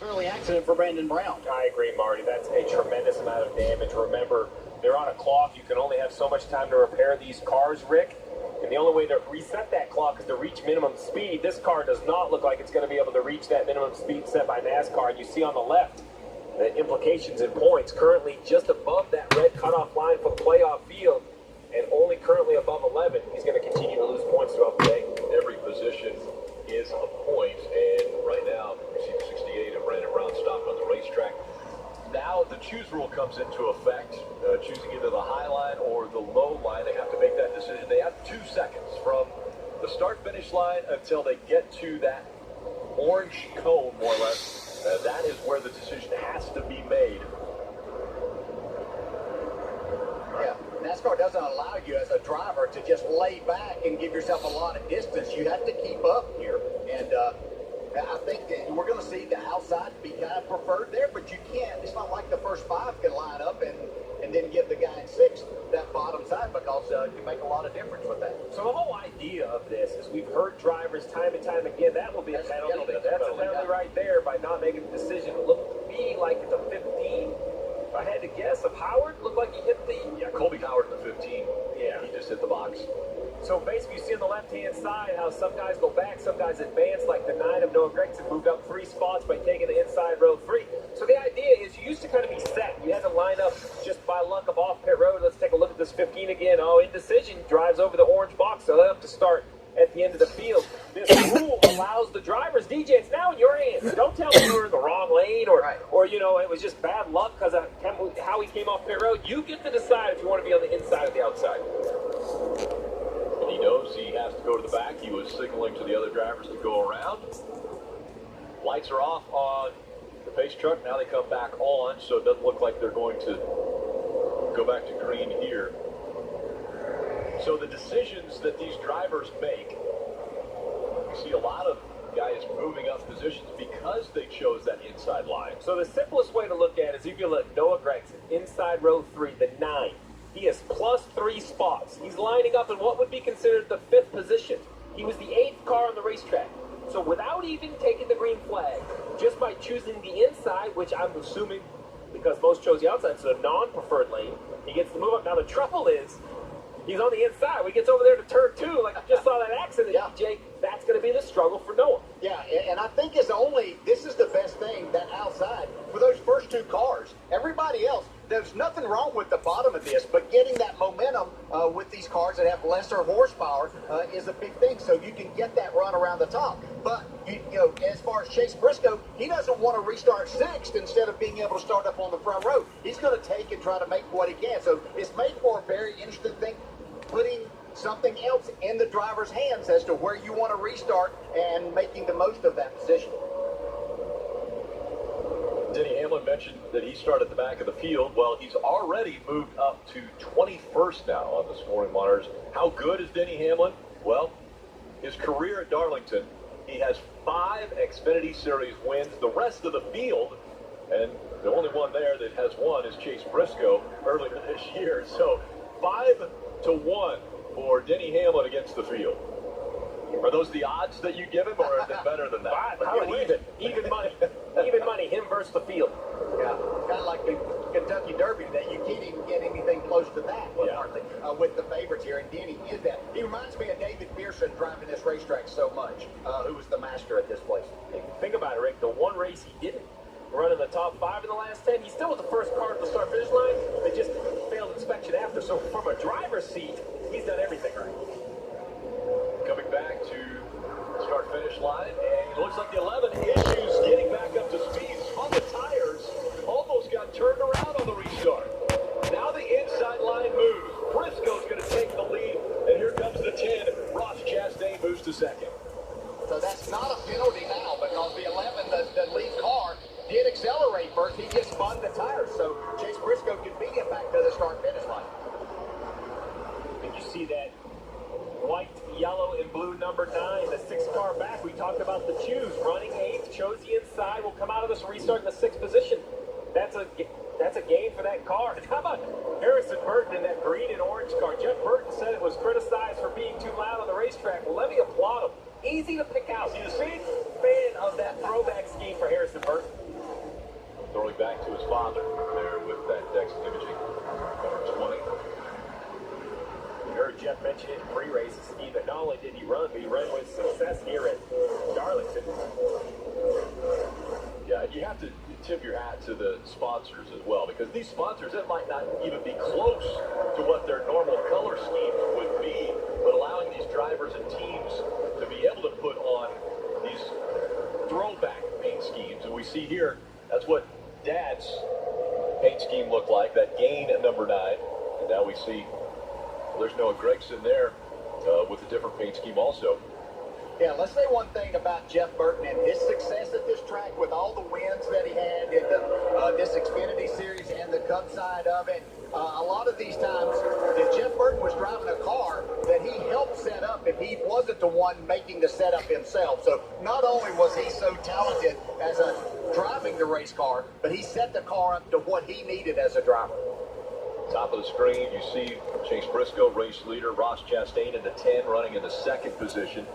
Early accident for Brandon Brown. I agree, Marty. That's a tremendous amount of damage. Remember, they're on a clock. You can only have so much time to repair these cars, Rick. And the only way to reset that clock is to reach minimum speed. This car does not look like it's going to be able to reach that minimum speed set by NASCAR. And you see on the left the implications in points. Currently just above that red cutoff line for the playoff field, and only currently above 11. He's going to continue to lose points throughout the day. Every position is a point, and right now, you see 68 and Brandon Brown stopped on the racetrack. Now the choose rule comes into effect, choosing either the high line or the low line. They have to make that decision. They have 2 seconds from the start-finish line until they get to that orange cone, more or less. That is where the decision has to be made. Yeah, NASCAR doesn't allow you as a driver to just lay back and give yourself a lot of distance. You have to keep up here. And I think that we're going to see the outside be kind of preferred there, but you can't. It's not like the first 5 can line up and then give the guy in 6th that bottom side, because you make a lot of difference with that. So the whole idea of this is we've heard drivers time and time again, that will be a penalty. That's a penalty right there by not making the decision. It looked to me like it's a 15. If I had to guess, if Howard looked like he hit the... Yeah, Colby Howard in the 15. Yeah. He just hit the box. So basically, you see on the left-hand side how some guys go back, some guys advance, like the 9 of Noah Gregson moved up 3 spots by taking the inside row 3. So the idea is you used to kind of be set. You had to line up just by luck of off pit road. Let's take a look at this 15 again. Oh, indecision, drives over the orange box, so they'll have to start at the end of the field. This rule allows the drivers, DJ, it's now in your hands. Don't tell me you were in the wrong lane or you know, it was just bad luck because of how he came off pit road. You get to decide if you want to be on the inside or the outside. He knows he has to go to the back. He was signaling to the other drivers to go around. Lights are off on the pace truck. Now they come back on, so it doesn't look like they're going to go back to green here. So the decisions that these drivers make, you see a lot of guys moving up positions because they chose that inside line. So the simplest way to look at it is if you look at Noah Gregson, inside row 3, the 9. He has plus 3 spots. He's lining up in what would be considered the 5th position. He was the 8th car on the racetrack. So without even taking the green flag, just by choosing the inside, which I'm assuming because most chose the outside, so a non-preferred lane, he gets to move up. Now the trouble is, he's on the inside. When he gets over there to turn 2, like I just saw that accident, DJ, that's going to be the struggle for Noah. Yeah, and I think this is the best thing, that outside, for those first 2 cars. Everybody else, there's nothing wrong with the bottom of this, but getting that momentum with these cars that have lesser horsepower is a big thing, so you can get that run around the top. But, you know, as far as Chase Briscoe, he doesn't want to restart 6th instead of being able to start up on the front row. He's going to take and try to make what he can. So it's made for a very interesting thing, putting something else in the driver's hands as to where you want to restart and making the most of that position. Denny Hamlin mentioned that he started at the back of the field. Well, he's already moved up to 21st now on the scoring monitors. How good is Denny Hamlin? Well, his career at Darlington, he has 5 Xfinity Series wins. The rest of the field, and the only one there that has won is Chase Briscoe earlier this year. So 5-1 for Denny Hamlin against the field. Are those the odds that you give him, or is it better than that? How even money. Even money, him versus the field. Yeah, kind of like the Kentucky Derby, that you can't even get anything close to that, with the favorites here, and Denny is that. He reminds me of David Pearson driving this racetrack so much, who was the master at this place. Think about it, Rick. The one race he didn't run in the top 5 in the last 10, he still was the first car at the start-finish line. They just failed inspection after. So from a driver's seat, he's done everything right. Coming back to start-finish line, and it looks like the 11 issues getting back up to speed on the tires. Almost got turned around on the restart. Now the inside line moves. Briscoe's going to take the lead, and here comes the 10. Ross Chastain moves to 2nd. So that's not a penalty now, because the 11, the lead car, did accelerate first. He just spun the tires, so Chase Briscoe can beat him back to the start-finish line. And you see that white, yellow, and blue number 9, the 6th car back. We talked about the choose. Running 8th, chose the inside, will come out of this restart in the 6th position. That's a game for that car. And how about Harrison Burton in that green and orange car? Jeff Burton said it was criticized for being too loud on the racetrack. Well, let me applaud him. Easy to pick out. He's a big fan of that throwback scheme for Harrison Burton. father there with that Dex imaging, number 20. You heard Jeff mention it in pre-race, a scheme that not only did he run, but he ran with success here at Darlington. Yeah, and you have to tip your hat to the sponsors as well, because these sponsors, that might not even be close to what their normal color schemes would be, but allowing these drivers and teams to be able to put on these throwback paint schemes. And we see here, that's what Dad's paint scheme looked like, that gain at number 9. And now we see, well, there's Noah Gragson there with a different paint scheme also. Yeah, let's say one thing about Jeff Burton and his success at this track with all the wins that he had in this Xfinity Series and the Cup side of it. A lot of these times that Jeff Burton was driving a car that he helped set up, and he wasn't the one making the setup himself. So not only was he so talented as a driving the race car, but he set the car up to what he needed as a driver. Top of the screen, you see Chase Briscoe, race leader, Ross Chastain in the 10, running in the 2nd position.